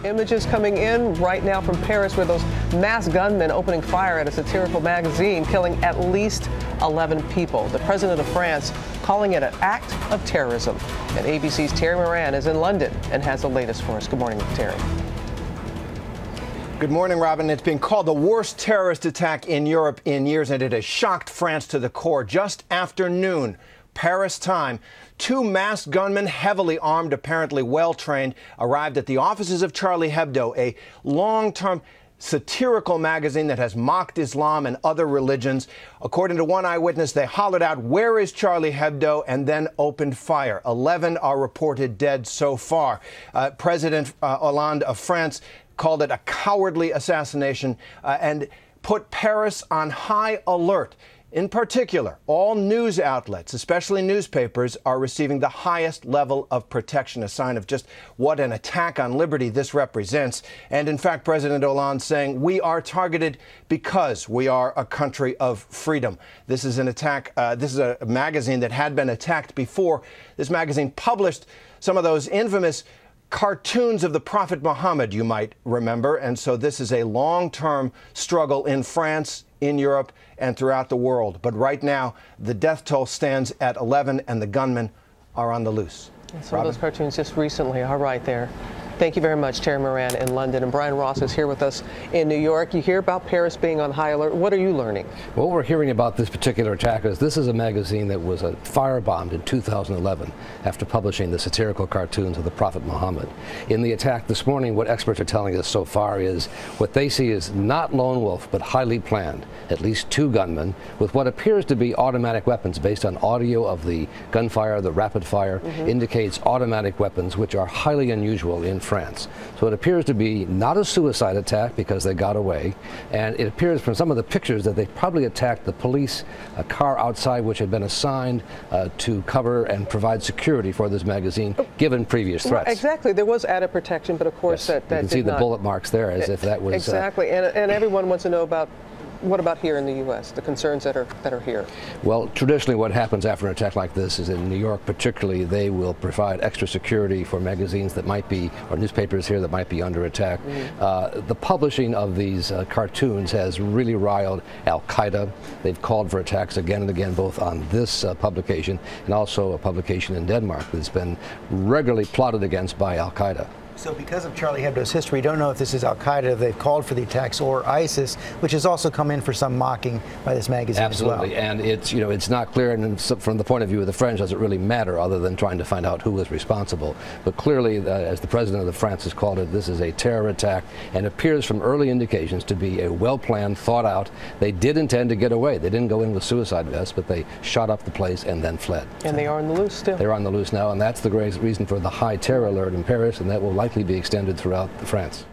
Images coming in right now from Paris where those masked gunmen opening fire at a satirical magazine, killing at least 11 people. The president of France calling it an act of terrorism. And ABC's Terry Moran is in London and has the latest for us. Good morning, Terry. Good morning, Robin. It's been called the worst terrorist attack in Europe in years, and it has shocked France to the core. Just after noon, Paris time, two masked gunmen, heavily armed, apparently well-trained, arrived at the offices of Charlie Hebdo, a long-term satirical magazine that has mocked Islam and other religions. According to one eyewitness, they hollered out, "Where is Charlie Hebdo?" and then opened fire. 11 are reported dead so far. President Hollande of France called it a cowardly assassination and put Paris on high alert. In particular, all news outlets, especially newspapers, are receiving the highest level of protection, a sign of just what an attack on liberty this represents. And in fact, President Hollande saying, "We are targeted because we are a country of freedom." This is an attack. This is a magazine that had been attacked before. This magazine published some of those infamous cartoons of the Prophet Muhammad, you might remember. And so this is a long-term struggle in France, in Europe, and throughout the world. But right now, the death toll stands at 11, and the gunmen are on the loose. Some of those cartoons just recently are right there. Thank you very much, Terry Moran in London. And Brian Ross is here with us in New York. You hear about Paris being on high alert. What are you learning? What we're hearing about this particular attack is this is a magazine that was firebombed in 2011 after publishing the satirical cartoons of the Prophet Muhammad. In the attack this morning, what experts are telling us so far is what they see is not lone wolf, but highly planned. At least two gunmen with what appears to be automatic weapons based on audio of the gunfire, the rapid fire, indicates automatic weapons, which are highly unusual in France. So it appears to be not a suicide attack because they got away, and it appears from some of the pictures that they probably attacked the police, a car outside which had been assigned to cover and provide security for this magazine, given previous threats. Well, exactly. There was added protection, but of course yes, that you can see the bullet marks there as if that was... Exactly, and everyone wants to know about what about here in the U.S., the concerns that are here? Well, traditionally what happens after an attack like this is in New York particularly, they will provide extra security for magazines that might be, or newspapers here that might be under attack. The publishing of these cartoons has really riled Al-Qaeda. They've called for attacks again and again, both on this publication and also a publication in Denmark that's been regularly plotted against by Al-Qaeda. So because of Charlie Hebdo's history, we don't know if this is Al-Qaeda, they've called for the attacks, or ISIS, which has also come in for some mocking by this magazine as well. Absolutely, and it's, you know, it's not clear, and from the point of view of the French, does it really matter other than trying to find out who was responsible. But clearly, as the president of France has called it, this is a terror attack, and appears from early indications to be a well-planned, thought-out. They did intend to get away. They didn't go in with suicide vests, but they shot up the place and then fled. And they are on the loose still. They're on the loose now, and that's the great reason for the high terror alert in Paris, and that will likely be extended throughout France.